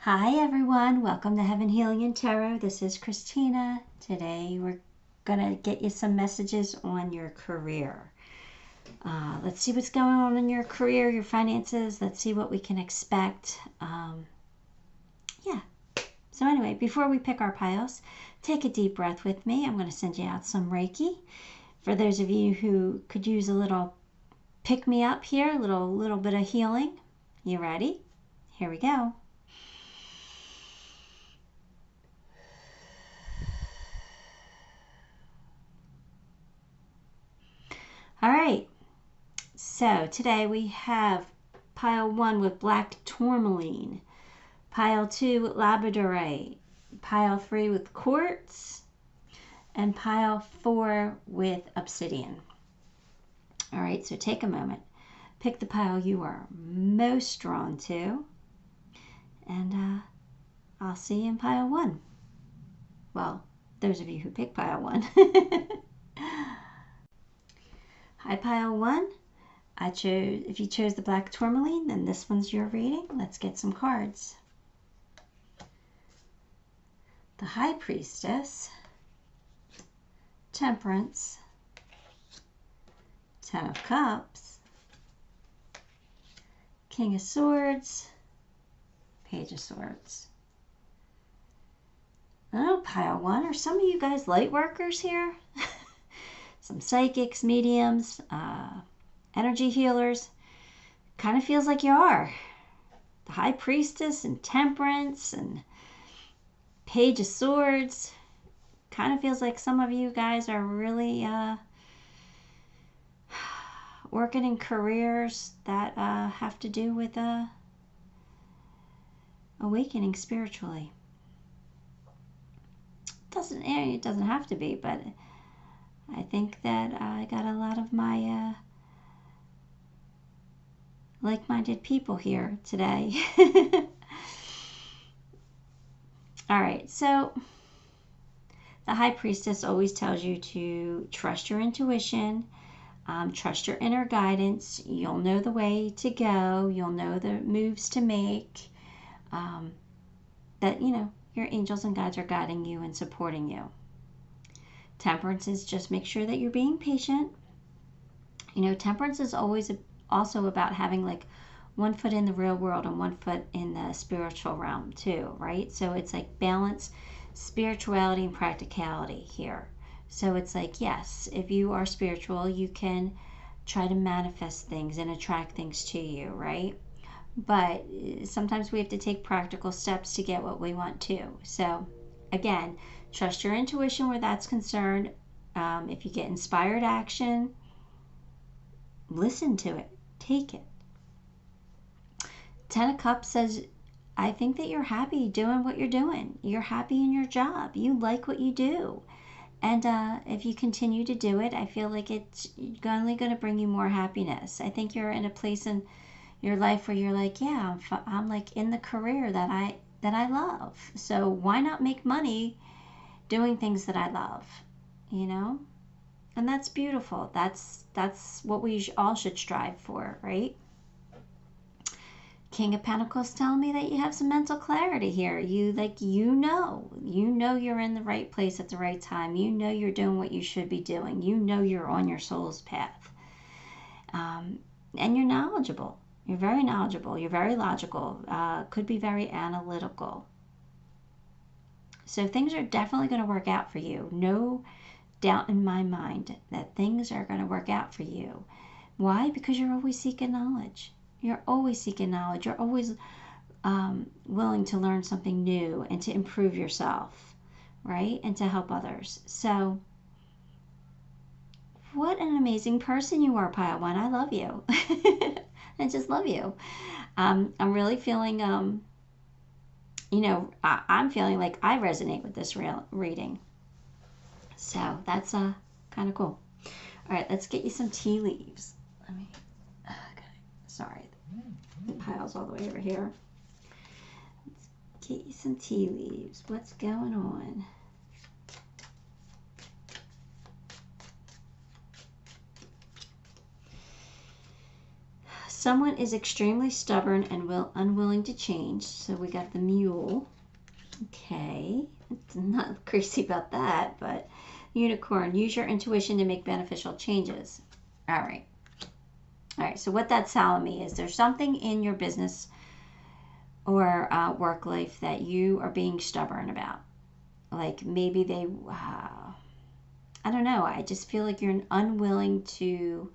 Hi everyone, welcome to Heaven Healing and Tarot. This is Christina. Today we're going to get you some messages on your career. Let's see what's going on in your career, your finances. Let's see what we can expect. So anyway, before we pick our piles, take a deep breath with me. I'm going to send you out some Reiki. For those of you who could use a little pick-me-up here, a little bit of healing. You ready? Here we go. All right, so today we have pile 1 with black tourmaline, pile 2 with labardorite, pile 3 with quartz, and pile 4 with obsidian. All right, so take a moment, pick the pile you are most drawn to, and I'll see you in pile 1. Well, those of you who pick pile 1. Hi, pile 1. If you chose the black tourmaline, then this one's your reading. Let's get some cards. The High Priestess, Temperance, 10 of Cups, King of Swords, Page of Swords. Oh, pile 1, are some of you guys light workers here? Some psychics, mediums, energy healers. Kind of feels like you are. The High Priestess and Temperance and Page of Swords. Kind of feels like some of you guys are really working in careers that have to do with awakening spiritually. It doesn't have to be, but I think that I got a lot of my like-minded people here today. All right, so the High Priestess always tells you to trust your intuition, trust your inner guidance. You'll know the way to go. You'll know the moves to make. That, your angels and guides are guiding you and supporting you. Temperance is just make sure that you're being patient. Temperance is always also about having like one foot in the real world and one foot in the spiritual realm too, right? So it's like balance, spirituality and practicality here. So it's like, yes, if you are spiritual, you can try to manifest things and attract things to you, right? But sometimes we have to take practical steps to get what we want to. So again, trust your intuition where that's concerned. If you get inspired action, listen to it. Take it. 10 of Cups says, I think that you're happy doing what you're doing. You're happy in your job. You like what you do. And if you continue to do it, I feel like it's only going to bring you more happiness. I think you're in a place in your life where you're like, yeah, I'm like in the career that I love. So why not make money doing things that I love, And that's beautiful. That's what we all should strive for, right? King of Pentacles telling me that you have some mental clarity here. You know you're in the right place at the right time. You know you're doing what you should be doing. You know you're on your soul's path. And you're knowledgeable. You're very knowledgeable. You're very logical. Could be very analytical. So things are definitely going to work out for you. No doubt in my mind that things are going to work out for you. Why? Because you're always seeking knowledge. You're always seeking knowledge. You're always willing to learn something new and to improve yourself, right? And to help others. So what an amazing person you are, Pile 1. I love you. I just love you. I'm really feeling, I'm feeling like I resonate with this reading. So that's kind of cool. All right, let's get you some tea leaves. Sorry, the pile's all the way over here. Let's get you some tea leaves. What's going on? Someone is extremely stubborn and unwilling to change. So we got the Mule. Okay, I'm not crazy about that, but Unicorn, use your intuition to make beneficial changes. All right. All right, so what that's telling me is there's something in your business or work life that you are being stubborn about. Like maybe they, I don't know, I just feel like you're unwilling to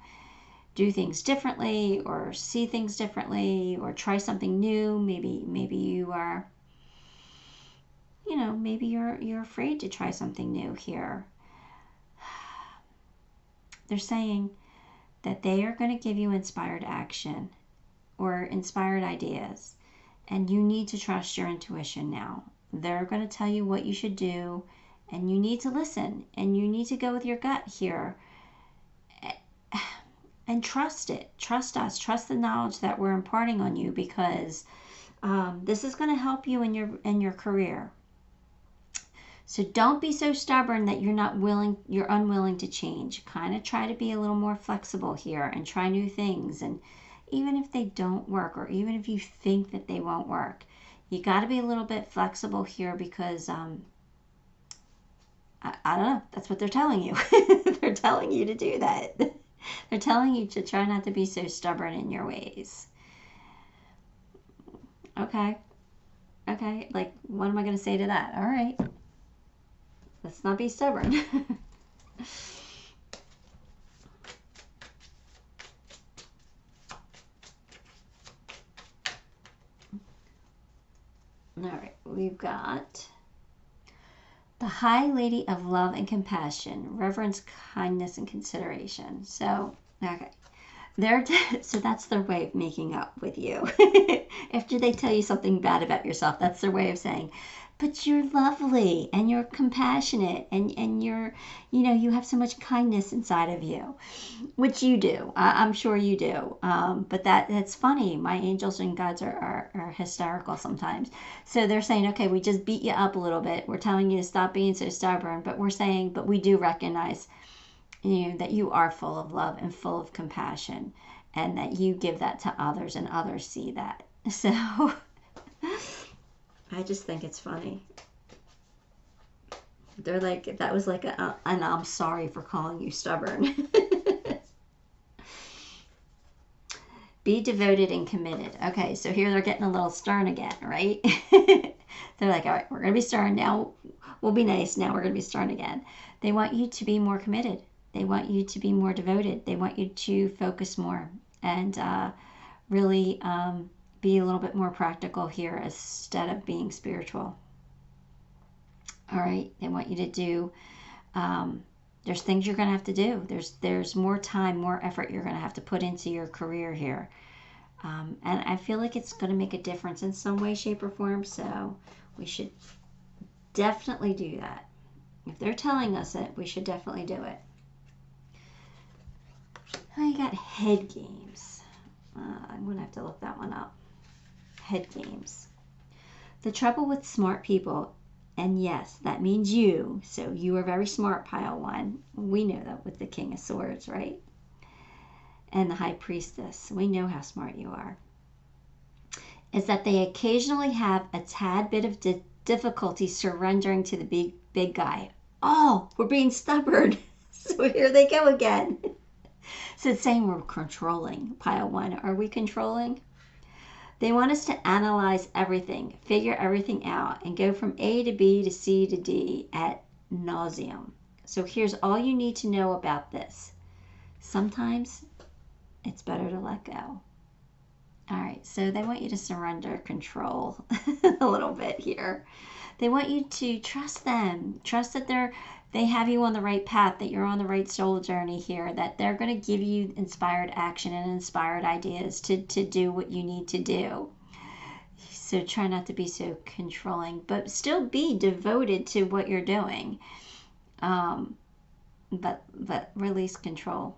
do things differently or see things differently or try something new. Maybe you are, you know, maybe you're afraid to try something new here. They're saying that they are going to give you inspired action or inspired ideas, and you need to trust your intuition now. They're going to tell you what you should do, and you need to listen, and you need to go with your gut here and trust it. Trust us. Trust the knowledge that we're imparting on you, because this is going to help you in your career. So don't be so stubborn that you're unwilling to change. Kind of try to be a little more flexible here and try new things. And even if they don't work, or even if you think that they won't work, you got to be a little bit flexible here, because I don't know, that's what they're telling you. They're telling you to do that. They're telling you to try not to be so stubborn in your ways. Okay. Okay, like, what am I going to say to that? All right. Let's not be stubborn. All right, we've got the High Lady of Love and Compassion, reverence, kindness, and consideration. So, okay. So that's their way of making up with you. After they tell you something bad about yourself, that's their way of saying, but you're lovely and you're compassionate and you're, you know, you have so much kindness inside of you, which you do. I'm sure you do. But that's funny. My angels and guides are hysterical sometimes. So they're saying, okay, we just beat you up a little bit. We're telling you to stop being so stubborn, but we're saying, but we do recognize, you know, that you are full of love and full of compassion, and that you give that to others, and others see that. So I just think it's funny. They're like, that was like an I'm sorry for calling you stubborn. Be devoted and committed. Okay, so here they're getting a little stern again, right? They're like, all right, we're going to be stern now. We'll be nice. Now we're going to be stern again. They want you to be more committed. They want you to be more devoted. They want you to focus more and really be a little bit more practical here instead of being spiritual. All right, they want you to do, there's things you're going to have to do. There's more time, more effort you're going to have to put into your career here. And I feel like it's going to make a difference in some way, shape, or form. So we should definitely do that. If they're telling us it, we should definitely do it. I got head games. I'm going to have to look that one up. Head games. The trouble with smart people, and yes, that means you. So you are very smart, pile one. We know that with the King of Swords, right? And the High Priestess. We know how smart you are. Is that they occasionally have a tad bit of difficulty surrendering to the big guy. Oh, we're being stubborn. So here they go again. So it's saying we're controlling, pile one. Are we controlling? They want us to analyze everything, figure everything out, and go from A to B to C to D ad nauseum. So here's all you need to know about this. Sometimes it's better to let go. All right, so they want you to surrender control a little bit here. They want you to trust them. Trust that they have you on the right path, that you're on the right soul journey here, that they're going to give you inspired action and inspired ideas to do what you need to do. So try not to be so controlling, but still be devoted to what you're doing. But release control.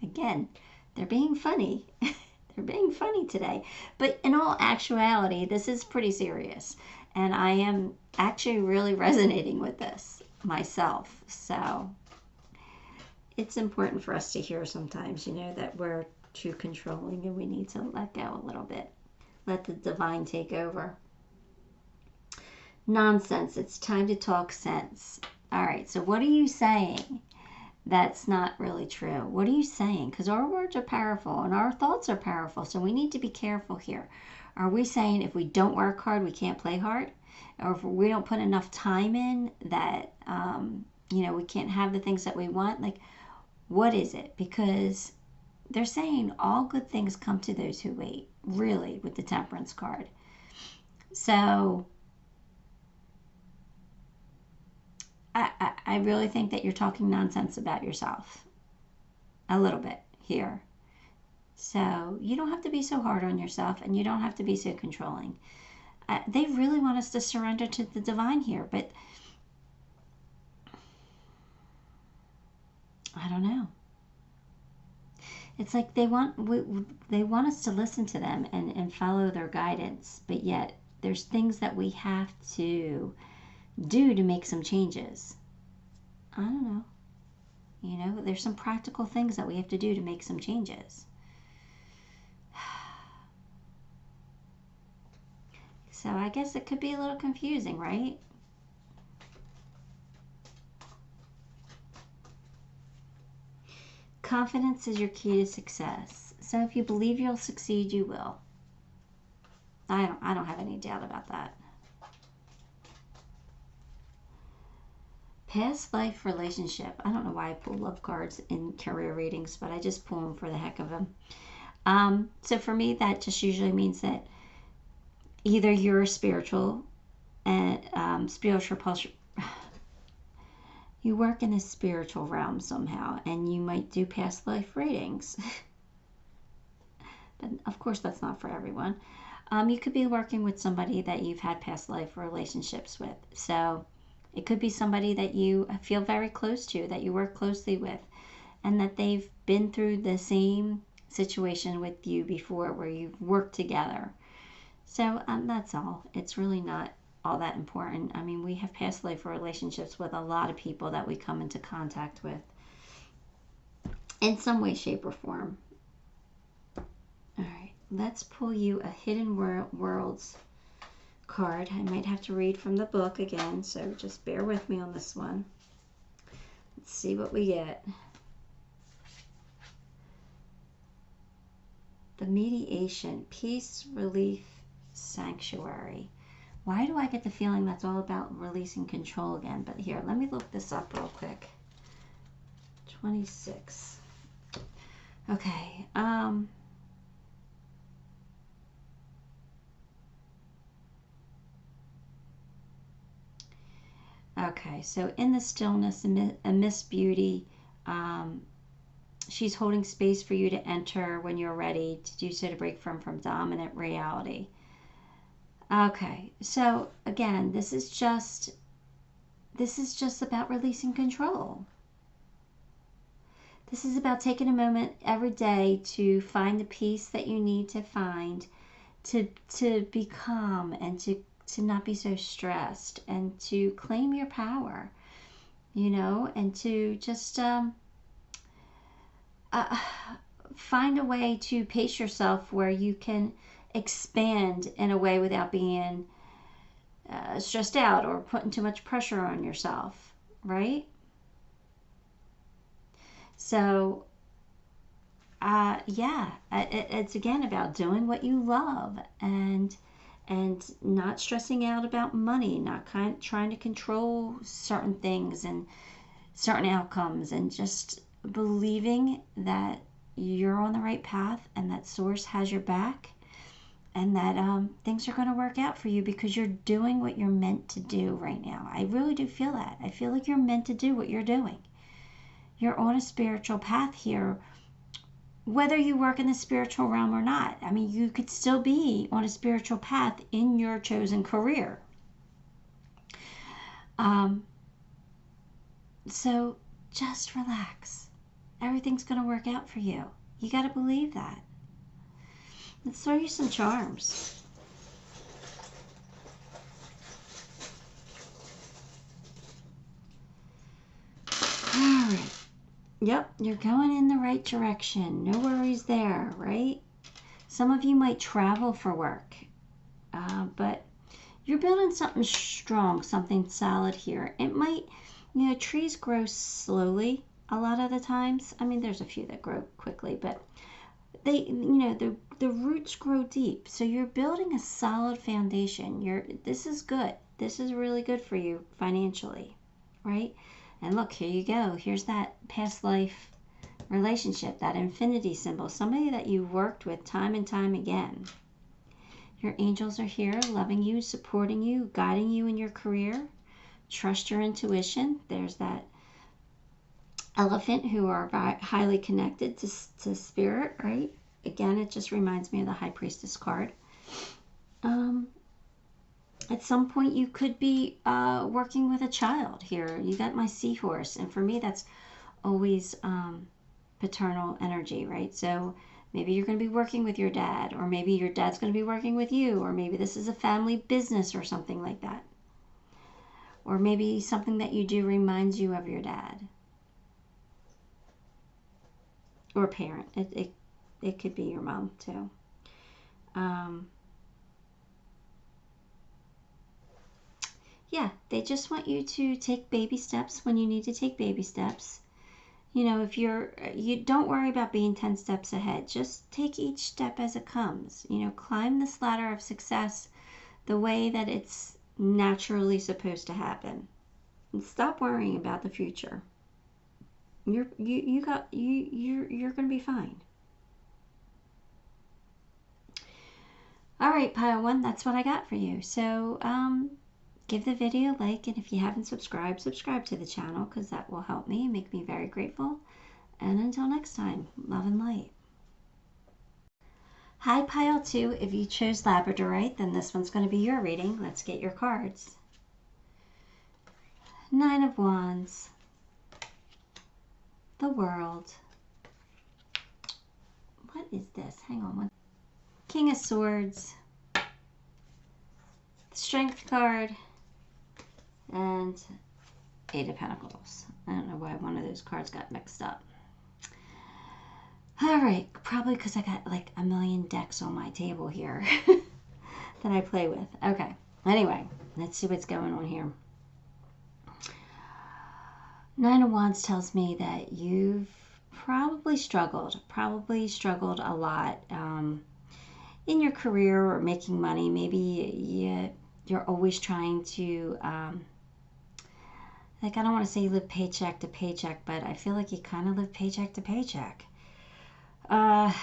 Again, they're being funny. They're being funny today. But in all actuality, this is pretty serious. And I am actually really resonating with this myself. So it's important for us to hear sometimes, you know, that we're too controlling and we need to let go a little bit. Let the divine take over. Nonsense. It's time to talk sense. All right, so what are you saying that's not really true? What are you saying? Because our words are powerful and our thoughts are powerful, so we need to be careful here. Are we saying if we don't work hard, we can't play hard? Or if we don't put enough time in, that, you know, we can't have the things that we want? Like, what is it? Because they're saying all good things come to those who wait, really, with the Temperance card. So I really think that you're talking nonsense about yourself a little bit here. So you don't have to be so hard on yourself, and you don't have to be so controlling. They really want us to surrender to the divine here, but I don't know. It's like they want us to listen to them and follow their guidance, but yet there's things that we have to do to make some changes. I don't know. You know, there's some practical things that we have to do to make some changes. So I guess it could be a little confusing, right? Confidence is your key to success. So if you believe you'll succeed, you will. I don't have any doubt about that. Past life relationship. I don't know why I pull love cards in career readings, but I just pull them for the heck of them. So for me, that just usually means that either you're spiritual and you work in a spiritual realm somehow, and you might do past life readings. But of course, that's not for everyone. You could be working with somebody that you've had past life relationships with. So it could be somebody that you feel very close to, that you work closely with, and that they've been through the same situation with you before where you've worked together. So that's all. It's really not all that important. I mean, we have past life relationships with a lot of people that we come into contact with in some way, shape, or form. All right, let's pull you a Hidden Worlds card. I might have to read from the book again, so just bear with me on this one. Let's see what we get. The Mediation, Peace, Relief, Sanctuary. Why do I get the feeling that's all about releasing control again? But here, let me look this up real quick. 26. Okay. Okay, so in the stillness, amidst beauty, she's holding space for you to enter when you're ready to do so, to break from dominant reality. Okay, so again, this is just about releasing control. This is about taking a moment every day to find the peace that you need to find, to be calm, and to not be so stressed, and to claim your power, you know, and to just find a way to pace yourself where you can expand in a way without being stressed out or putting too much pressure on yourself, right? So yeah, it's again about doing what you love, and not stressing out about money, not trying to control certain things and certain outcomes, and just believing that you're on the right path and that Source has your back, and that things are going to work out for you because you're doing what you're meant to do right now. I really do feel that. I feel like you're meant to do what you're doing. You're on a spiritual path here, whether you work in the spiritual realm or not. I mean, you could still be on a spiritual path in your chosen career. So just relax. Everything's going to work out for you. You got to believe that. Let's throw you some charms. All right. Yep, you're going in the right direction. No worries there, right? Some of you might travel for work, but you're building something strong, something solid here. It might, you know, trees grow slowly a lot of the times. I mean, there's a few that grow quickly, but they, you know, the roots grow deep. So you're building a solid foundation. This is good. This is really good for you financially, right? And look, here you go. Here's that past life relationship, that infinity symbol, somebody that you've worked with time and time again. Your angels are here, loving you, supporting you, guiding you in your career. Trust your intuition. There's that elephant who are highly connected to spirit, right? Again, it just reminds me of the High Priestess card. At some point, you could be working with a child here. You got my seahorse, and for me, that's always paternal energy, right? So maybe you're going to be working with your dad, or maybe your dad's going to be working with you, or maybe this is a family business or something like that. Or maybe something that you do reminds you of your dad. Or parent. It could be your mom too. Yeah, they just want you to take baby steps when you need to take baby steps. You know, if you don't worry about being 10 steps ahead. Just take each step as it comes. You know, climb this ladder of success the way that it's naturally supposed to happen. And stop worrying about the future. You're going to be fine. All right, pile one, that's what I got for you. So, give the video a like, and if you haven't subscribed, subscribe to the channel, because that will help me and make me very grateful. And until next time, love and light. Hi, pile two. If you chose labradorite, then this one's going to be your reading. Let's get your cards. Nine of Wands. The World. What is this? Hang on one. King of Swords. Strength card. And Eight of Pentacles. I don't know why one of those cards got mixed up. All right, probably because I got like a million decks on my table here that I play with. Okay, anyway, let's see what's going on here. Nine of Wands tells me that you've probably struggled a lot in your career or making money. Maybe you're always trying to, like, I don't want to say you live paycheck to paycheck, but I feel like you kind of live paycheck to paycheck. The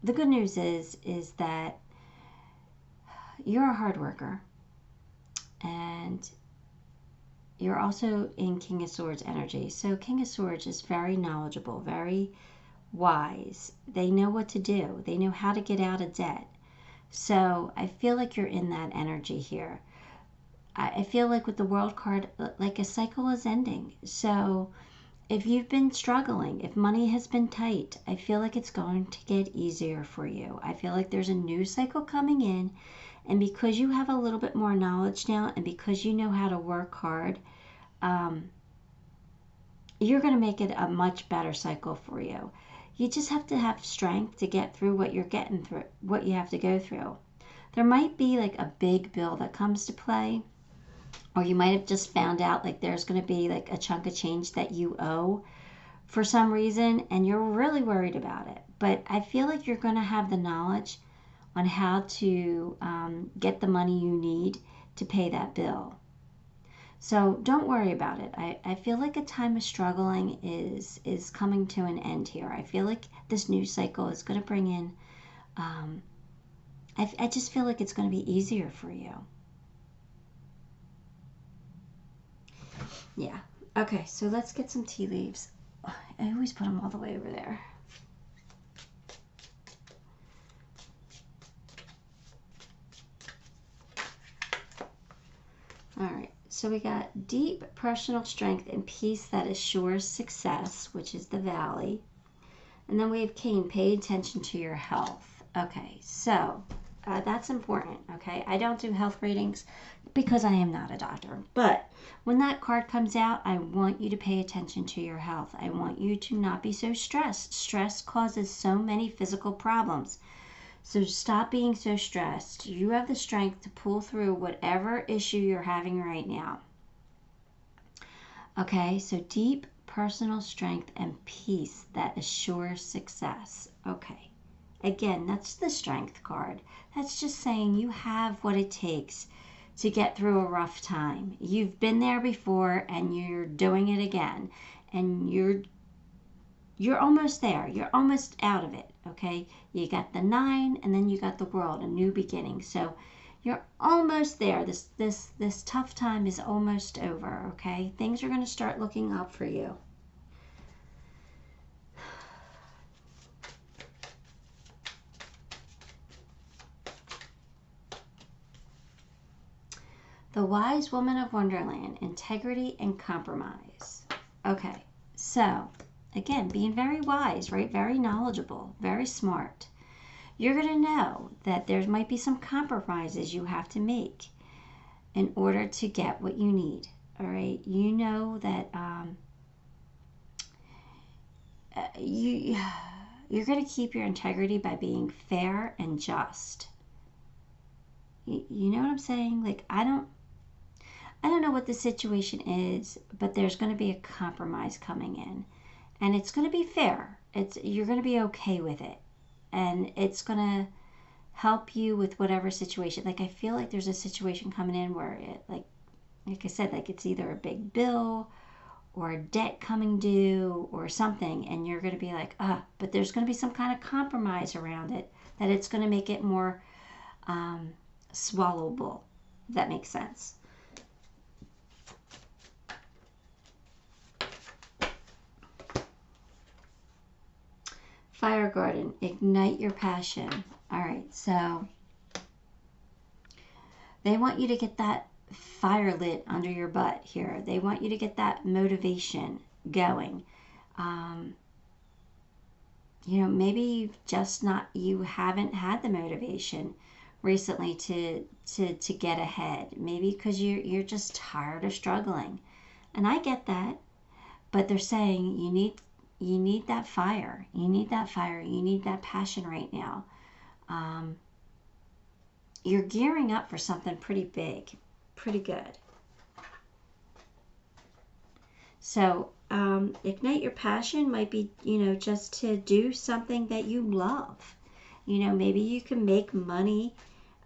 good news is that you're a hard worker, and you're also in King of Swords energy. So King of Swords is very knowledgeable, very wise. They know what to do. They know how to get out of debt. So I feel like you're in that energy here. I feel like with the World card, like a cycle is ending. So if you've been struggling, if money has been tight, I feel like it's going to get easier for you. I feel like there's a new cycle coming in, and because you have a little bit more knowledge now, and because you know how to work hard, you're going to make it a much better cycle for you. You just have to have strength to get through what you're getting through, what you have to go through. There might be like a big bill that comes to play, or you might have just found out like there's going to be like a chunk of change that you owe for some reason, and you're really worried about it. But I feel like you're going to have the knowledge on how to get the money you need to pay that bill. So don't worry about it. I feel like a time of struggling is coming to an end here. I feel like this new cycle is going to bring in, I just feel like it's going to be easier for you. Yeah. Okay, so let's get some tea leaves. I always put them all the way over there. All right, so we got deep personal strength and peace that assures success, which is the Valley. And then we have King, pay attention to your health. Okay, so That's important, okay? I don't do health readings because I am not a doctor. But when that card comes out, I want you to pay attention to your health. I want you to not be so stressed. Stress causes so many physical problems. So stop being so stressed. You have the strength to pull through whatever issue you're having right now. Okay, so deep personal strength and peace that assures success. Okay, again, that's the strength card. That's just saying you have what it takes to get through a rough time. You've been there before and you're doing it again. And you're almost there. You're almost out of it, okay? You got the 9 and then you got the world, a new beginning. So you're almost there. This tough time is almost over, okay? Things are going to start looking up for you. The Wise Woman of Wonderland, integrity and compromise. Okay, so again, being very wise, right? Very knowledgeable, very smart. You're going to know that there might be some compromises you have to make in order to get what you need, all right? You know that you're going to keep your integrity by being fair and just. You know what I'm saying? Like, I don't know what the situation is, but there's going to be a compromise coming in. And it's going to be fair. You're going to be okay with it. And it's going to help you with whatever situation. Like, I feel like there's a situation coming in where it, like I said, like it's either a big bill or a debt coming due or something. And you're going to be like, but there's going to be some kind of compromise around it that it's going to make it more swallowable, if that makes sense. Fire Garden, ignite your passion. All right, so they want you to get that fire lit under your butt here. They want you to get that motivation going. You know, maybe you haven't had the motivation recently to get ahead. Maybe because you're just tired of struggling. And I get that. But they're saying you need that fire. You need that fire. You need that passion right now. You're gearing up for something pretty big, pretty good. So ignite your passion might be, just to do something that you love. Maybe you can make money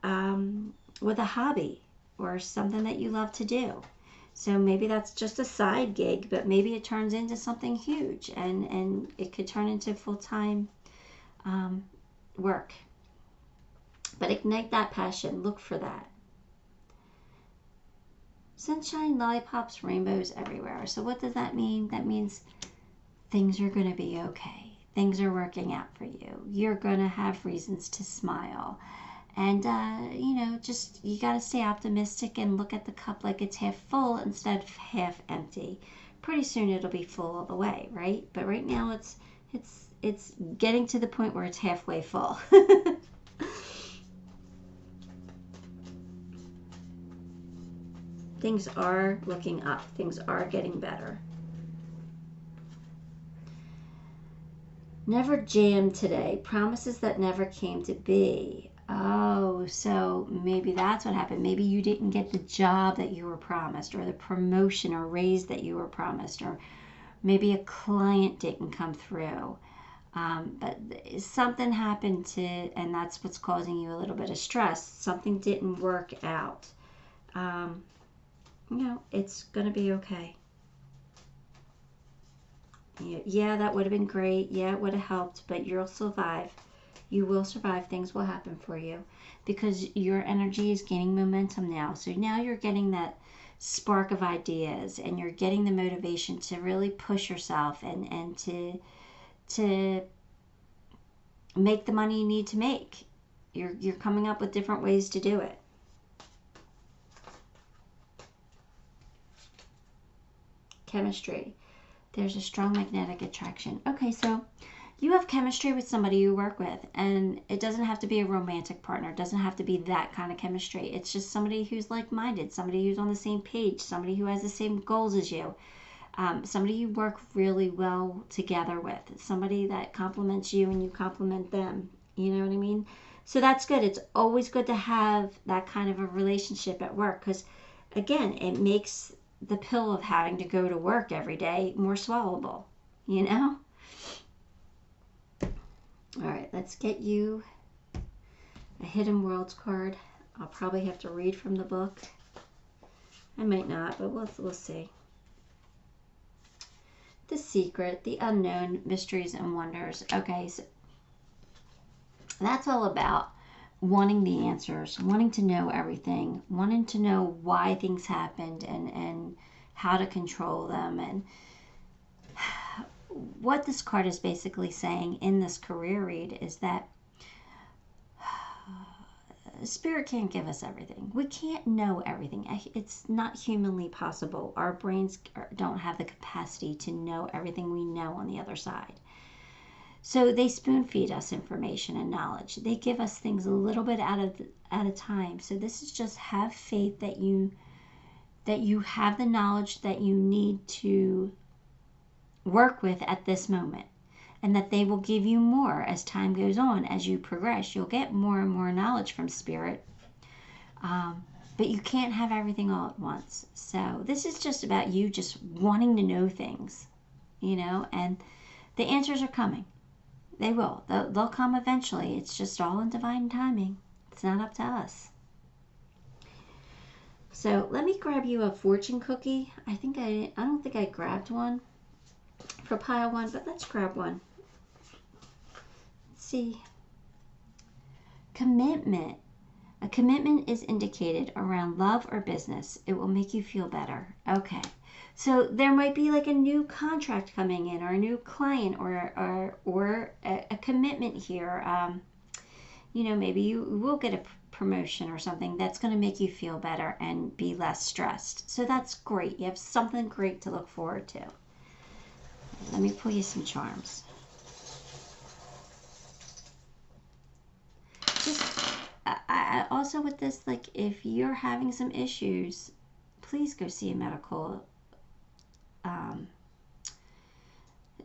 with a hobby or something that you love to do. So maybe that's just a side gig, but maybe it turns into something huge and it could turn into full-time work. But ignite that passion. Look for that. Sunshine, lollipops, rainbows everywhere. So what does that mean? That means things are going to be okay. Things are working out for you. You're going to have reasons to smile. And, you got to stay optimistic and look at the cup like it's half full instead of half empty. Pretty soon it'll be full all the way, right? But right now it's getting to the point where it's halfway full. Things are looking up. Things are getting better. Never jammed today. Promises that never came to be. Oh, so maybe that's what happened. Maybe you didn't get the job that you were promised, or the promotion or raise that you were promised, or maybe a client didn't come through. But something happened and that's what's causing you a little bit of stress. Something didn't work out. It's going to be okay. Yeah, that would have been great. Yeah, it would have helped, but you'll survive. You will survive. Things will happen for you because your energy is gaining momentum now. So now you're getting that spark of ideas and you're getting the motivation to really push yourself and to make the money you need to make. You're coming up with different ways to do it. Chemistry. There's a strong magnetic attraction. Okay, so you have chemistry with somebody you work with, and it doesn't have to be a romantic partner. It doesn't have to be that kind of chemistry. It's just somebody who's like-minded, somebody who's on the same page, somebody who has the same goals as you, somebody you work really well together with, somebody that compliments you and you compliment them. You know what I mean? So that's good. It's always good to have that kind of a relationship at work because, again, it makes the pill of having to go to work every day more swallowable, you know? All right, let's get you a Hidden Worlds card. I'll probably have to read from the book. I might not, but we'll see. The Secret, the Unknown, Mysteries and Wonders. Okay, so that's all about wanting the answers, wanting to know everything, wanting to know why things happened and how to control them. And what this card is basically saying in this career read is that Spirit can't give us everything. We can't know everything. It's not humanly possible. Our brains don't have the capacity to know everything we know on the other side. So they spoon feed us information and knowledge. They give us things a little bit at a time. So this is just have faith that you have the knowledge that you need to work with at this moment, and that they will give you more as time goes on. As you progress, you'll get more and more knowledge from Spirit, but you can't have everything all at once. So this is just about you just wanting to know things, you know, and the answers are coming. They will. They'll come eventually. It's just all in divine timing. It's not up to us. So let me grab you a fortune cookie. I don't think I grabbed one for pile one, but let's grab one. Let's see. Commitment. A commitment is indicated around love or business. It will make you feel better. Okay. So there might be like a new contract coming in, or a new client, or a commitment here. You know, maybe you will get a promotion or something that's going to make you feel better and be less stressed. So that's great. You have something great to look forward to. Let me pull you some charms. Just, I also with this, like, if you're having some issues, please go see a medical,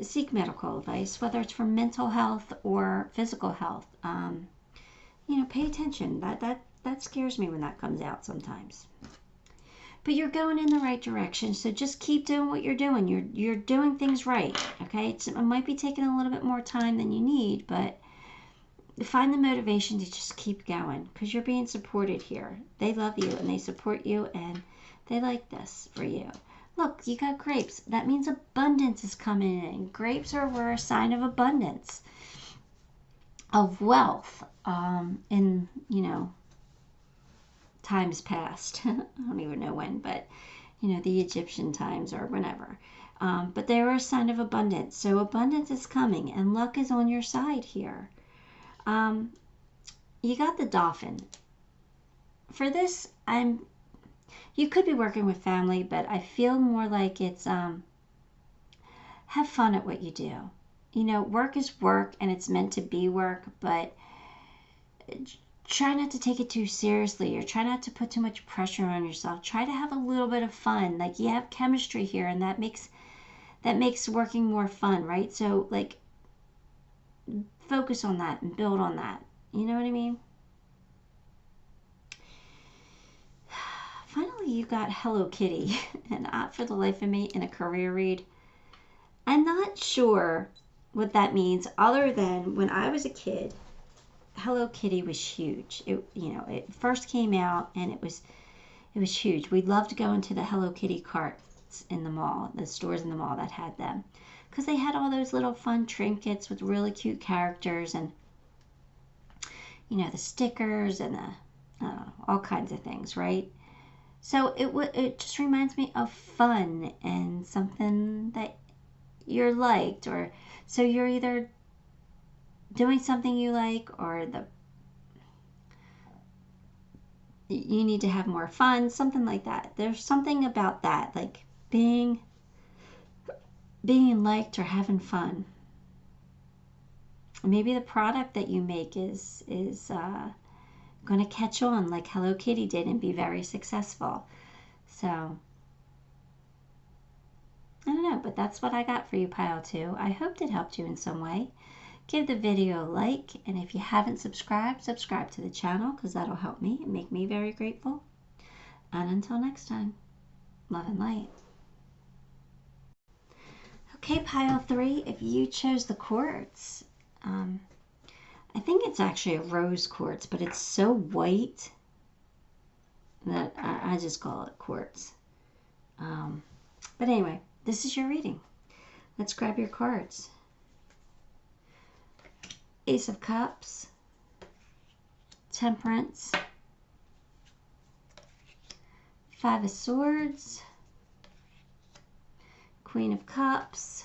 seek medical advice, whether it's for mental health or physical health. You know, pay attention. That scares me when that comes out sometimes. But you're going in the right direction, so just keep doing what you're doing. You're doing things right, okay? It might be taking a little bit more time than you need, but find the motivation to just keep going, because you're being supported here. They love you, and they support you, and they like this for you. Look, you got grapes. That means abundance is coming in. Grapes were a sign of abundance, of wealth, in, you know, times past. I don't even know when, but, you know, the Egyptian times or whenever. But they were a sign of abundance. So abundance is coming, and luck is on your side here. You got the Dolphin. For this, you could be working with family, but I feel more like it's, have fun at what you do. You know, work is work, and it's meant to be work, but try not to take it too seriously, or try not to put too much pressure on yourself. Try to have a little bit of fun. Like, you have chemistry here, and that makes working more fun, right? So, like, focus on that and build on that. You know what I mean? Finally, you got Hello Kitty, and for the life of me, in a career read. I'm not sure what that means, other than when I was a kid, Hello Kitty was huge. It first came out, and it was huge. We loved to go into the Hello Kitty carts in the mall, the stores in the mall that had them, because they had all those little fun trinkets with really cute characters, and, you know, the stickers and all kinds of things, right? So it just reminds me of fun and something that you're liked, or so you're either doing something you like, or you need to have more fun, something like that. There's something about that, like being liked or having fun. Maybe the product that you make is going to catch on like Hello Kitty did and be very successful. So, I don't know, but that's what I got for you, Pile 2. I hoped it helped you in some way. Give the video a like, and if you haven't subscribed, subscribe to the channel because that'll help me and make me very grateful. And until next time, love and light. Okay, Pile 3, if you chose the quartz, I think it's actually a rose quartz, but it's so white that I just call it quartz. But anyway, this is your reading. Let's grab your cards. Ace of Cups, Temperance, Five of Swords, Queen of Cups,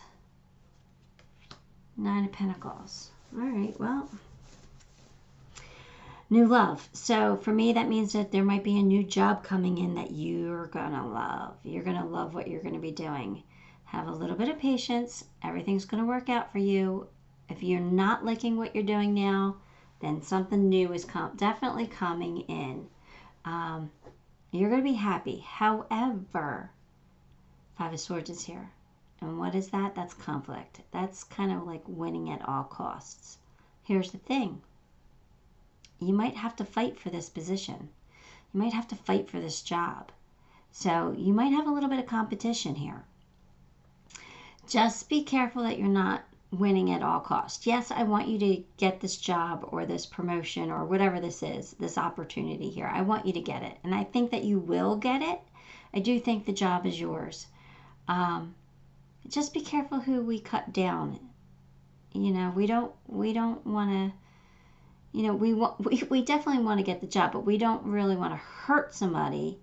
Nine of Pentacles. All right, well, new love. So for me, that means that there might be a new job coming in that you're going to love. You're going to love what you're going to be doing. Have a little bit of patience. Everything's going to work out for you. If you're not liking what you're doing now, then something new is definitely coming in. You're going to be happy. However, Five of Swords is here. And what is that? That's conflict. That's kind of like winning at all costs. Here's the thing. You might have to fight for this position. You might have to fight for this job. So you might have a little bit of competition here. Just be careful that you're not winning at all costs. Yes, I want you to get this job or this promotion or whatever this is, this opportunity here. I want you to get it. And I think that you will get it. I do think the job is yours. Just be careful who we cut down. You know, we don't want to, you know, we definitely want to get the job, but we don't really want to hurt somebody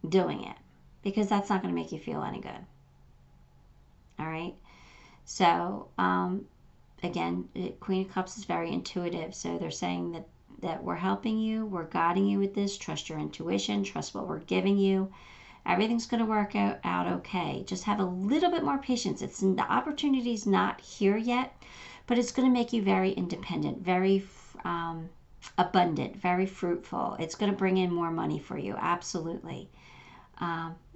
doing it because that's not going to make you feel any good. All right. So, again, Queen of Cups is very intuitive. So they're saying that we're helping you. We're guiding you with this. Trust your intuition. Trust what we're giving you. Everything's going to work out okay. Just have a little bit more patience. The opportunity's not here yet, but it's going to make you very independent, very abundant, very fruitful. It's going to bring in more money for you. Absolutely.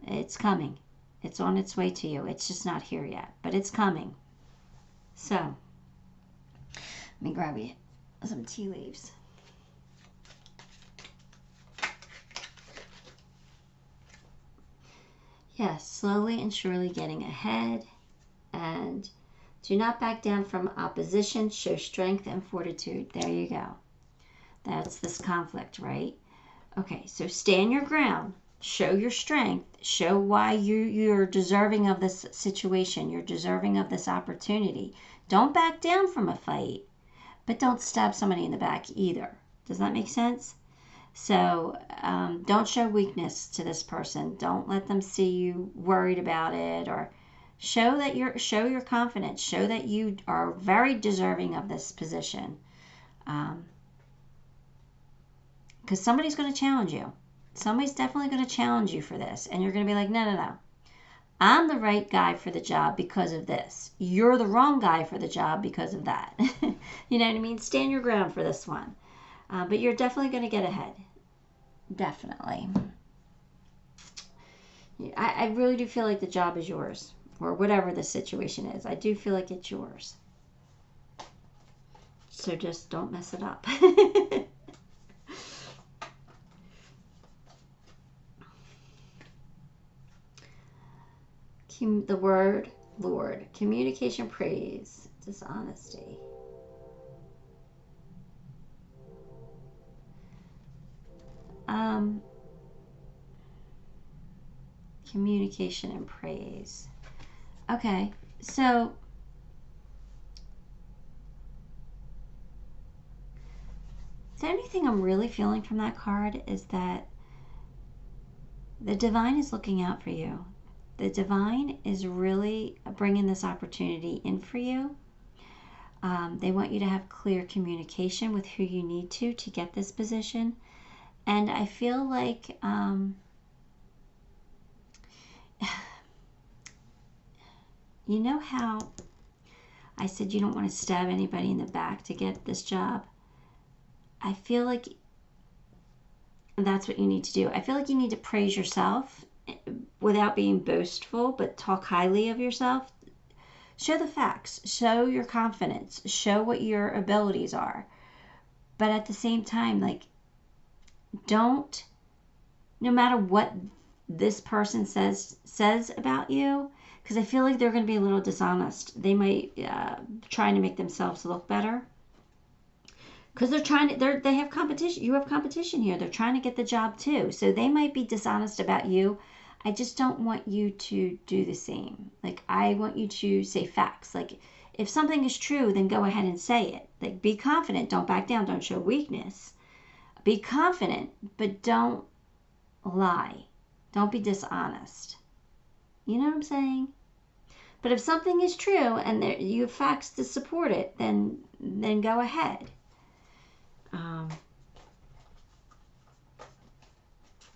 It's coming. It's on its way to you. It's just not here yet, but it's coming. So, let me grab you some tea leaves. Yes, slowly and surely getting ahead. And do not back down from opposition. Show strength and fortitude. There you go. That's this conflict, right? Okay, so stand your ground. Show your strength. Show why you're deserving of this situation. You're deserving of this opportunity. Don't back down from a fight, but don't stab somebody in the back either. Does that make sense? So don't show weakness to this person. Don't let them see you worried about it, or show your confidence. Show that you are very deserving of this position. Because somebody's going to challenge you. Somebody's definitely going to challenge you for this. And you're going to be like, no. I'm the right guy for the job because of this. You're the wrong guy for the job because of that. You know what I mean? Stand your ground for this one. But you're definitely going to get ahead. Definitely. I really do feel like the job is yours. Or whatever the situation is. I do feel like it's yours. So just don't mess it up. The word Lord, communication, praise, dishonesty. Communication and praise. Okay, so the only thing I'm really feeling from that card is that the divine is looking out for you. The divine is really bringing this opportunity in for you. They want you to have clear communication with who you need to get this position. And I feel like you know how I said you don't want to stab anybody in the back to get this job. I feel like that's what you need to do. I feel like you need to praise yourself without being boastful, but talk highly of yourself. Show the facts. Show your confidence. Show what your abilities are. But at the same time, like, don't, no matter what this person says about you, because I feel like they're going to be a little dishonest. They might trying to make themselves look better. Because they have competition. You have competition here. They're trying to get the job too. So they might be dishonest about you. I just don't want you to do the same. Like, I want you to say facts. Like, if something is true, then go ahead and say it. Like, be confident. Don't back down. Don't show weakness. Be confident, but don't lie. Don't be dishonest. You know what I'm saying? But if something is true and you have facts to support it, then go ahead.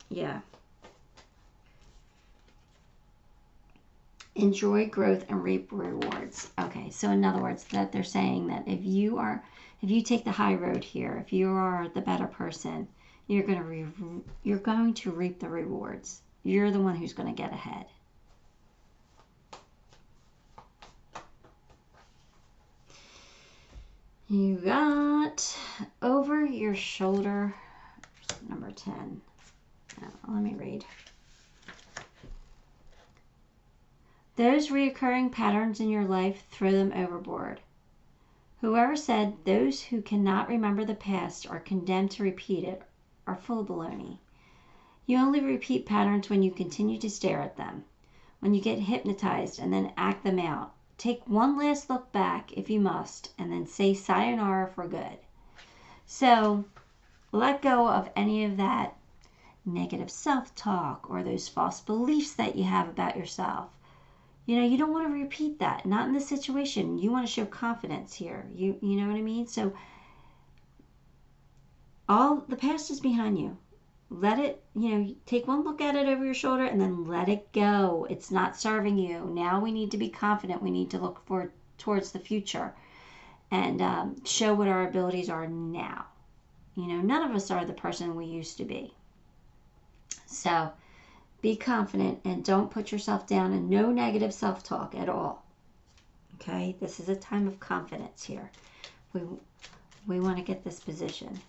Yeah. Enjoy growth and reap rewards. Okay, so in other words, that they're saying that if you take the high road here, if you are the better person, you're going to reap the rewards. You're the one who's going to get ahead. You got over your shoulder, number 10. Let me read. Those reoccurring patterns in your life, throw them overboard. Whoever said those who cannot remember the past are condemned to repeat it are full of baloney. You only repeat patterns when you continue to stare at them, when you get hypnotized and then act them out. Take one last look back if you must, and then say sayonara for good. So let go of any of that negative self-talk or those false beliefs that you have about yourself. You know, you don't want to repeat that. Not in this situation. You want to show confidence here. You know what I mean? So all the past is behind you. Let it, take one look at it over your shoulder and then let it go. It's not serving you. Now we need to be confident. We need to look towards the future and show what our abilities are now. None of us are the person we used to be. So be confident and don't put yourself down, and no negative self-talk at all. Okay? This is a time of confidence here. We want to get this position.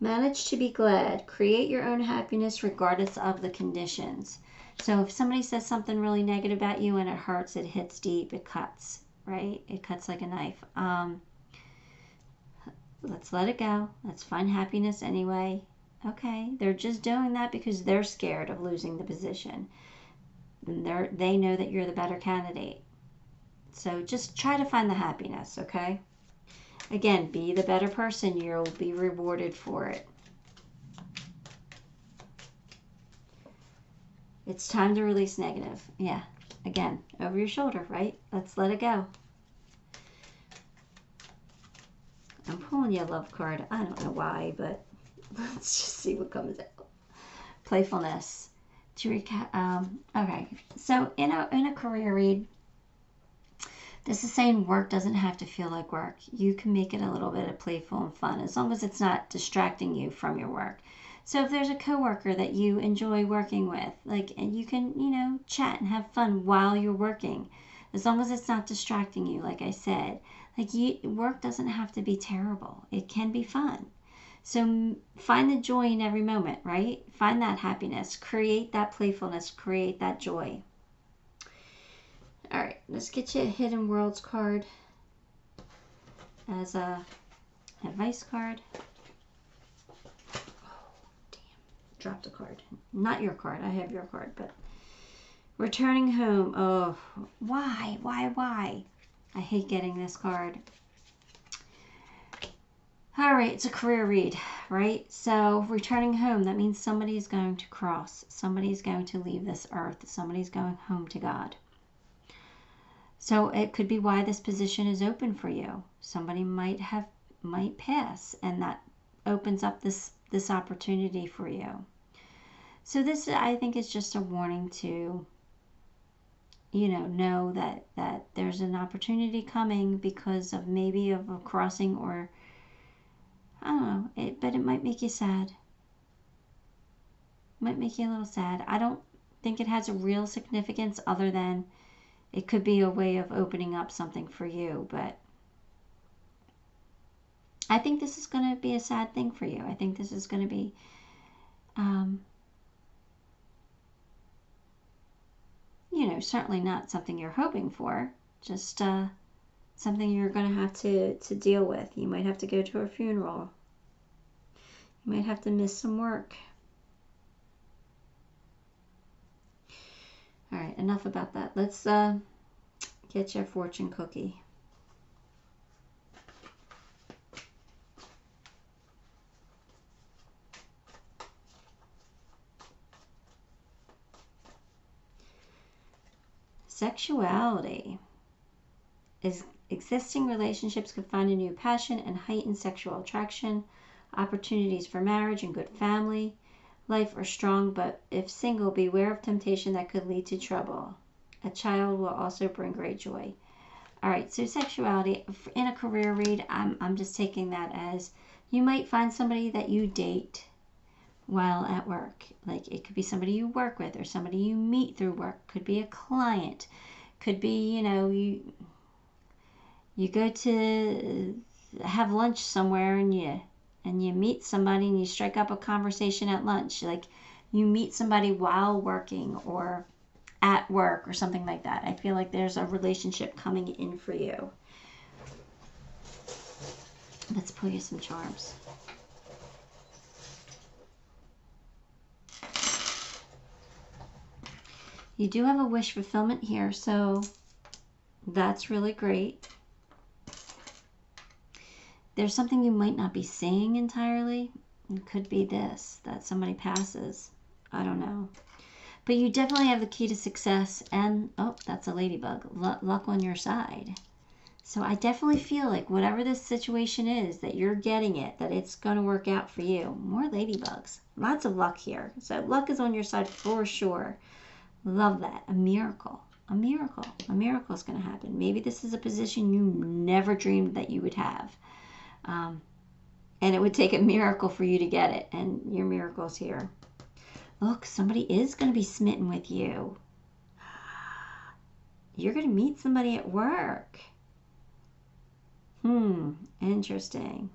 Manage to be glad. Create your own happiness regardless of the conditions. So if somebody says something really negative about you and it hurts, it hits deep, it cuts, right? It cuts like a knife. Let's let it go. Let's find happiness anyway. Okay, they're just doing that because they're scared of losing the position. And they know that you're the better candidate. So just try to find the happiness, okay? Again, be the better person. You'll be rewarded for it. It's time to release negative. Yeah, again, over your shoulder, right? Let's let it go. I'm pulling you a love card. I don't know why, but let's just see what comes out. Playfulness. To recap, okay. So in a career read, this is saying work doesn't have to feel like work. You can make it a little bit of playful and fun as long as it's not distracting you from your work. So if there's a coworker that you enjoy working with, and you can, chat and have fun while you're working, as long as it's not distracting you, like I said. Work doesn't have to be terrible. It can be fun. So find the joy in every moment, right? Find that happiness. Create that playfulness. Create that joy. All right, let's get you a Hidden Worlds card as a advice card. Oh, damn. Dropped a card. Not your card. I have your card, but returning home. Oh, why? I hate getting this card. All right, it's a career read, right? So returning home, that means somebody is going to cross. Somebody is going to leave this earth. Somebody's going home to God. So it could be why this position is open for you. Somebody might pass, and that opens up this opportunity for you. So this, I think, is just a warning to you know that there's an opportunity coming because of maybe of a crossing, or I don't know, but it might make you sad. Might make you a little sad. I don't think it has a real significance other than it could be a way of opening up something for you, but I think this is going to be a sad thing for you. I think this is going to be you know, certainly not something you're hoping for, just something you're going to have to deal with. You might have to go to a funeral. You might have to miss some work. All right, enough about that. Let's get your fortune cookie. Sexuality. Existing relationships could find a new passion and heighten sexual attraction. Opportunities for marriage and good family life are strong, but if single, beware of temptation that could lead to trouble. A child will also bring great joy. All right, so sexuality in a career read, I'm just taking that as you might find somebody that you date while at work. Like it could be somebody you work with or somebody you meet through work. Could be a client. Could be, you know, you go to have lunch somewhere and you meet somebody and you strike up a conversation at lunch. Like you meet somebody while working or at work or something like that. I feel like there's a relationship coming in for you. Let's pull you some charms. You do have a wish fulfillment here, so that's really great. There's something you might not be saying entirely. It could be this, that somebody passes. I don't know. But you definitely have the key to success and, oh, that's a ladybug, luck on your side. So I definitely feel like whatever this situation is, that you're getting it, that it's going to work out for you. More ladybugs. Lots of luck here. So luck is on your side for sure. Love that. A miracle. A miracle. A miracle is going to happen. Maybe this is a position you never dreamed that you would have. And it would take a miracle for you to get it. And your miracle's here. Look, somebody is going to be smitten with you. You're going to meet somebody at work. Interesting.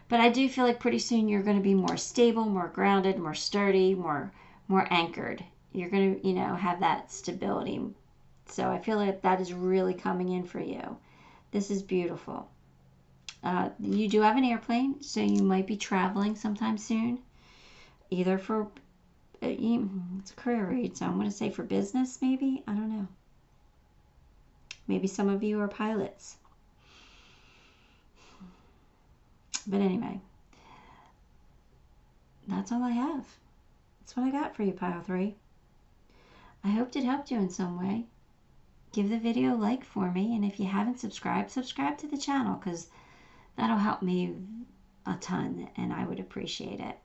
But I do feel like pretty soon you're going to be more stable, more grounded, more sturdy, more anchored. You're going to, you know, have that stability. So I feel like that is really coming in for you. This is beautiful. You do have an airplane, so you might be traveling sometime soon. Either for, it's a career read, so I'm going to say for business maybe. I don't know. Maybe some of you are pilots. But anyway, that's all I have. That's what I got for you, Pile 3. I hoped it helped you in some way. Give the video a like for me, and if you haven't subscribed, subscribe to the channel because that'll help me a ton, and I would appreciate it.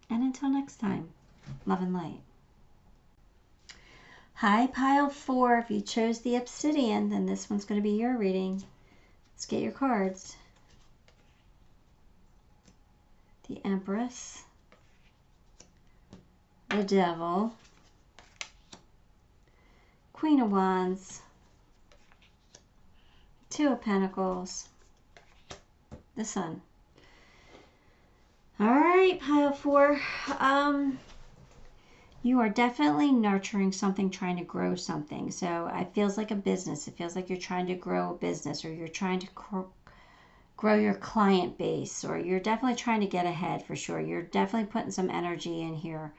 And until next time, love and light. Hi, Pile 4. If you chose the obsidian, then this one's going to be your reading. Let's get your cards. The Empress, the Devil, Queen of Wands, Two of Pentacles, the Sun. All right, Pile 4. You are definitely nurturing something, trying to grow something. So it feels like a business. It feels like you're trying to grow a business, or you're trying to grow your client base, or you're definitely trying to get ahead for sure. You're definitely putting some energy in here.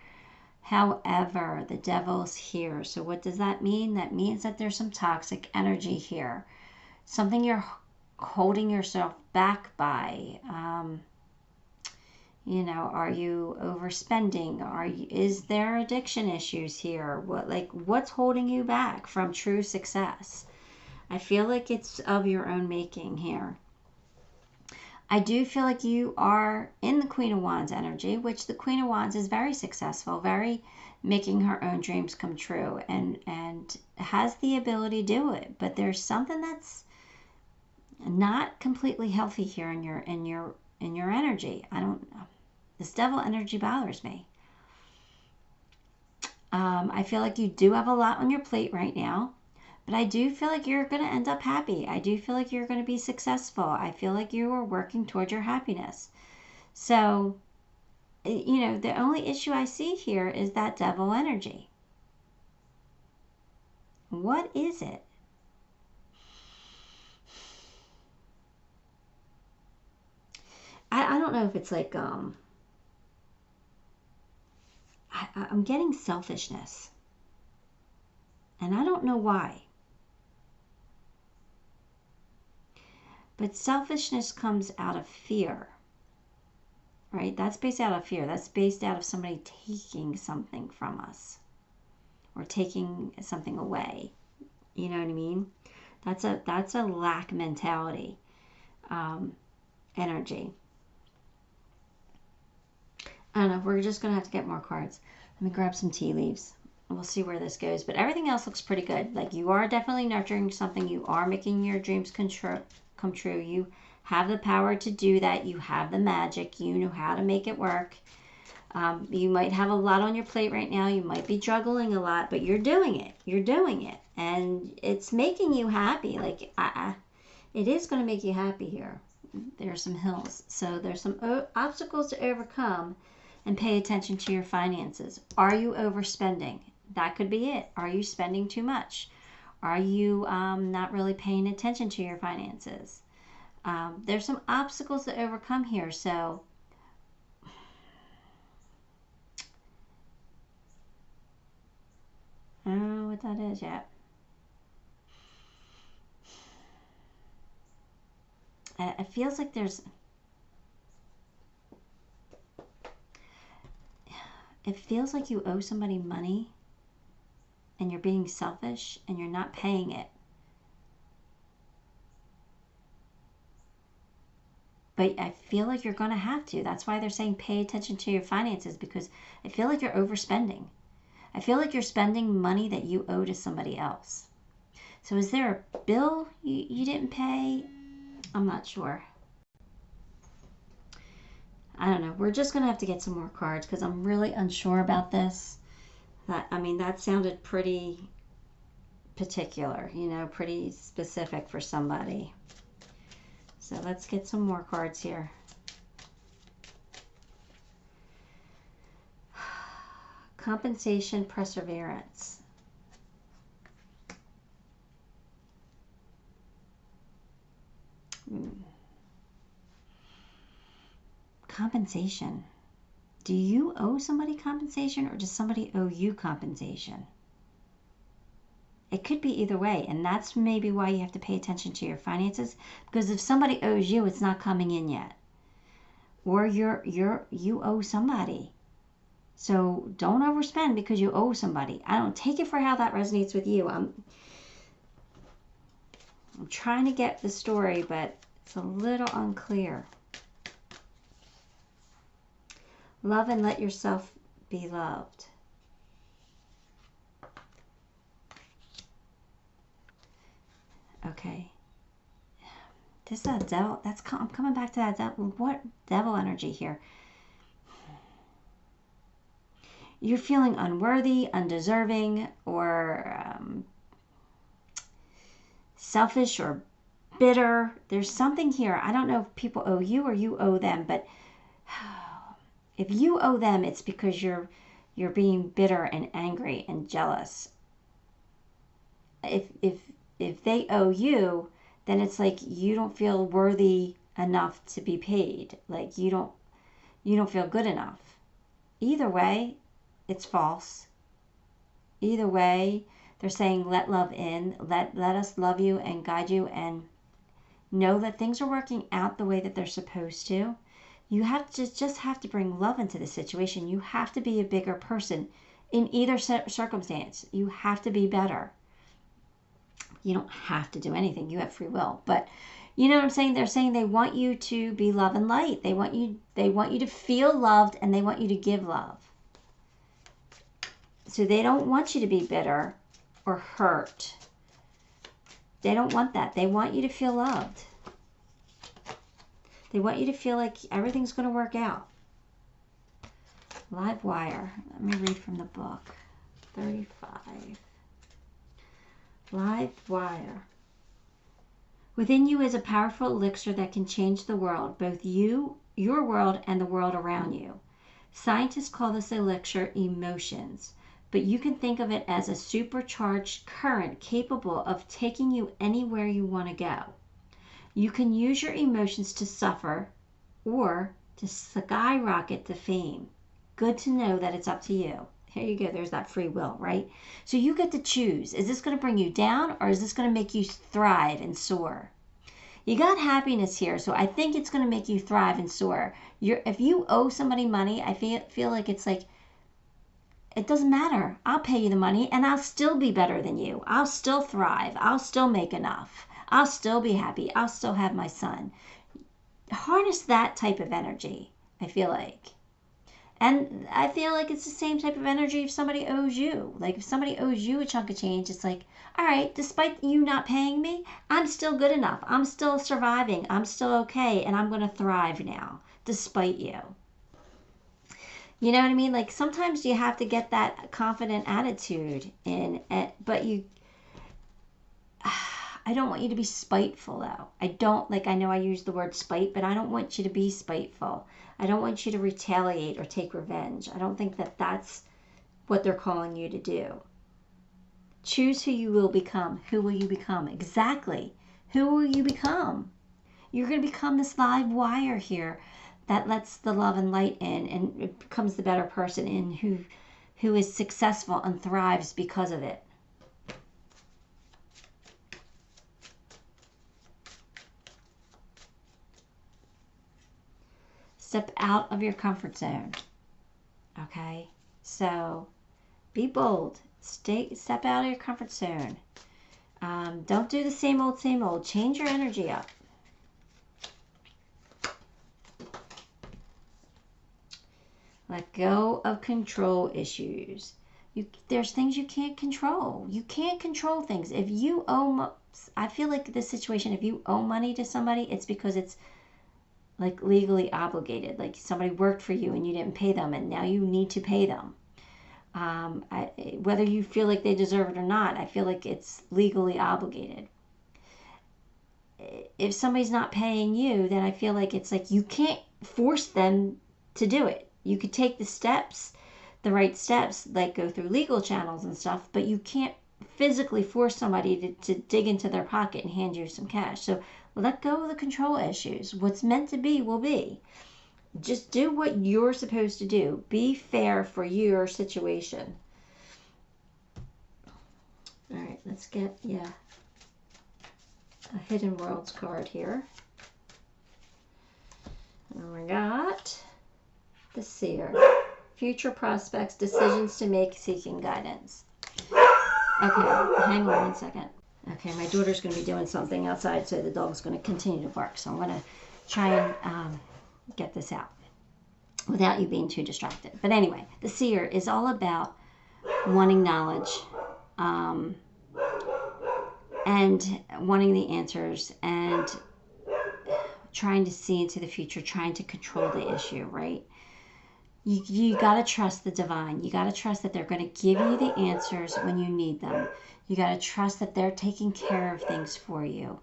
However, the Devil's here. So what does that mean? That means that there's some toxic energy here. Something you're holding yourself back by. You know, are you overspending? Is there addiction issues here? What's holding you back from true success? I feel like it's of your own making here. I do feel like you are in the Queen of Wands energy, which the Queen of Wands is very successful, very making her own dreams come true, and has the ability to do it. But there's something that's not completely healthy here in your energy. I don't know. This devil energy bothers me. I feel like you do have a lot on your plate right now. But I do feel like you're going to end up happy. I do feel like you're going to be successful. I feel like you are working towards your happiness. So, you know, the only issue I see here is that devil energy. What is it? I don't know if it's like, I'm getting selfishness. And I don't know why. But selfishness comes out of fear, right? That's based out of fear. That's based out of somebody taking something from us or taking something away. You know what I mean? That's a lack mentality, energy. I don't know. We're just going to have to get more cards. Let me grab some tea leaves. We'll see where this goes. But everything else looks pretty good. Like you are definitely nurturing something. You are making your dreams come true. You have the power to do that. You have the magic. You know how to make it work. You might have a lot on your plate right now. You might be juggling a lot, but you're doing it. You're doing it. And it's making you happy. Like, it is going to make you happy here. There's some hills. So there's some obstacles to overcome, and pay attention to your finances. Are you overspending? That could be it. Are you spending too much? Are you not really paying attention to your finances? There's some obstacles to overcome here. So I don't know what that is yet. It feels like there's... It feels like you owe somebody money and you're being selfish and you're not paying it. But I feel like you're going to have to. That's why they're saying pay attention to your finances, because I feel like you're overspending. I feel like you're spending money that you owe to somebody else. So is there a bill you didn't pay? I'm not sure. I don't know. We're just going to have to get some more cards because I'm really unsure about this. That sounded pretty particular, you know, pretty specific for somebody. So let's get some more cards here. Compensation, perseverance. Compensation. Do you owe somebody compensation, or does somebody owe you compensation? It could be either way, and that's maybe why you have to pay attention to your finances, because if somebody owes you, it's not coming in yet. Or you owe somebody. So don't overspend because you owe somebody. I don't take it for how that resonates with you. I'm trying to get the story, but it's a little unclear. Love and let yourself be loved. Okay. This is a devil. I'm coming back to that devil. What devil energy here? You're feeling unworthy, undeserving, or selfish or bitter. There's something here. I don't know if people owe you or you owe them, but if you owe them, it's because you're being bitter and angry and jealous. If they owe you, then it's like you don't feel worthy enough to be paid. Like you don't feel good enough. Either way, it's false. Either way, they're saying let love in, let us love you and guide you, and know that things are working out the way that they're supposed to. You have to just have to bring love into the situation. You have to be a bigger person in either circumstance. You have to be better. You don't have to do anything. You have free will, but You know what I'm saying? They're saying they want you to be love and light. They want you to feel loved, and they want you to give love. So they don't want you to be bitter or hurt. They don't want that. They want you to feel loved. They want you to feel like everything's going to work out. Live wire. Let me read from the book. 35. Live wire. Within you is a powerful elixir that can change the world, both you, your world, and the world around you. Scientists call this elixir emotions, but you can think of it as a supercharged current capable of taking you anywhere you want to go. You can use your emotions to suffer or to skyrocket to fame. Good to know that it's up to you. Here you go. There's that free will, right? So you get to choose. Is this going to bring you down, or is this going to make you thrive and soar? You got happiness here, so I think it's going to make you thrive and soar. If you owe somebody money, I feel like it's like, it doesn't matter. I'll pay you the money, and I'll still be better than you. I'll still thrive. I'll still make enough. I'll still be happy. I'll still have my son. Harness that type of energy, I feel like. And I feel like it's the same type of energy if somebody owes you. Like if somebody owes you a chunk of change, it's like, all right, despite you not paying me, I'm still good enough. I'm still surviving. I'm still okay. And I'm going to thrive now, despite you. You know what I mean? Like sometimes you have to get that confident attitude in, but I don't want you to be spiteful though. I know I use the word spite, but I don't want you to be spiteful. I don't want you to retaliate or take revenge. I don't think that that's what they're calling you to do. Choose who you will become. Who will you become? Exactly. Who will you become? You're going to become this live wire here that lets the love and light in, and it becomes the better person in who is successful and thrives because of it. Step out of your comfort zone. Okay? So be bold. Step out of your comfort zone. Don't do the same old, same old. Change your energy up. Let go of control issues. There's things you can't control. You can't control things. If you owe, I feel like this situation, if you owe money to somebody, it's because it's like legally obligated. Like somebody worked for you and you didn't pay them, and now you need to pay them. Whether you feel like they deserve it or not, I feel like it's legally obligated. If somebody's not paying you, then I feel like it's like you can't force them to do it. You could take the steps, the right steps, like go through legal channels and stuff, but you can't physically force somebody to dig into their pocket and hand you some cash. So let go of the control issues. What's meant to be will be. Just do what you're supposed to do. Be fair for your situation. All right, let's get a Hidden Worlds card here. And we got the Seer. Future prospects, decisions to make, seeking guidance. Okay, hang on one second. Okay, my daughter's going to be doing something outside, so the dog's going to continue to bark. So I'm going to try and get this out without you being too distracted. But anyway, the Seer is all about wanting knowledge and wanting the answers and trying to see into the future, trying to control the issue, right? You got to trust the divine. You got to trust that they're going to give you the answers when you need them. You got to trust that they're taking care of things for you.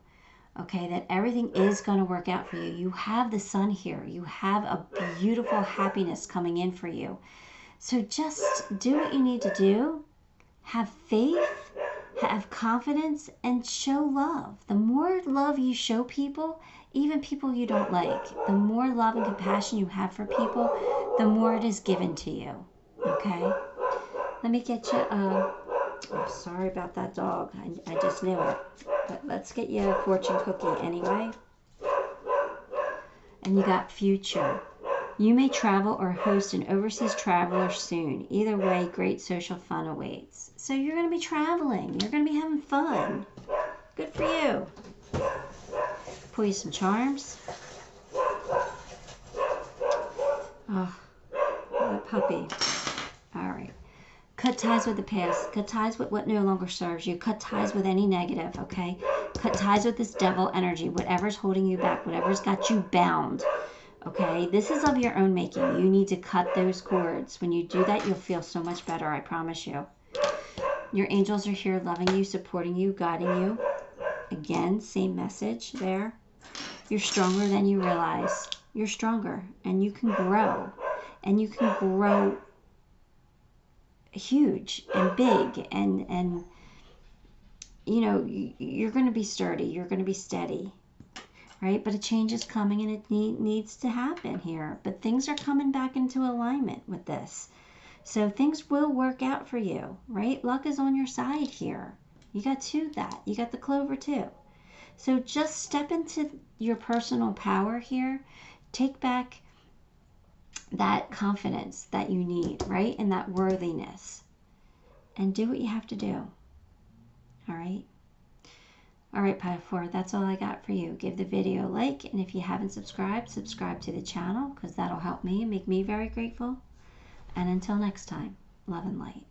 Okay, that everything is going to work out for you. You have the sun here. You have a beautiful happiness coming in for you. So just do what you need to do. Have faith, have confidence, and show love. The more love you show people, even people you don't like, the more love and compassion you have for people, the more it is given to you. Okay? Let me get you oh, sorry about that dog. I just knew it. But let's get you a fortune cookie anyway. And you got future. You may travel or host an overseas traveler soon. Either way, great social fun awaits. So you're going to be traveling. You're going to be having fun. Good for you. pull you some charms. Oh, that puppy. All right. Cut ties with the past. Cut ties with what no longer serves you. Cut ties with any negative, okay? Cut ties with this devil energy, whatever's holding you back, whatever's got you bound, okay? This is of your own making. You need to cut those cords. When you do that, you'll feel so much better, I promise you. Your angels are here loving you, supporting you, guiding you. Again, same message there. You're stronger than you realize. You're stronger, and you can grow. And you can grow huge and big, and you know, you're going to be sturdy. You're going to be steady, right? But a change is coming, and it needs to happen here. But things are coming back into alignment with this. So things will work out for you, right? Luck is on your side here. You got that. You got the clover too. So just step into your personal power here. Take back that confidence that you need, right? And that worthiness. And do what you have to do. All right? All right, Pile 4, that's all I got for you. Give the video a like, and if you haven't subscribed, subscribe to the channel, because that'll help me and make me very grateful. And until next time, love and light.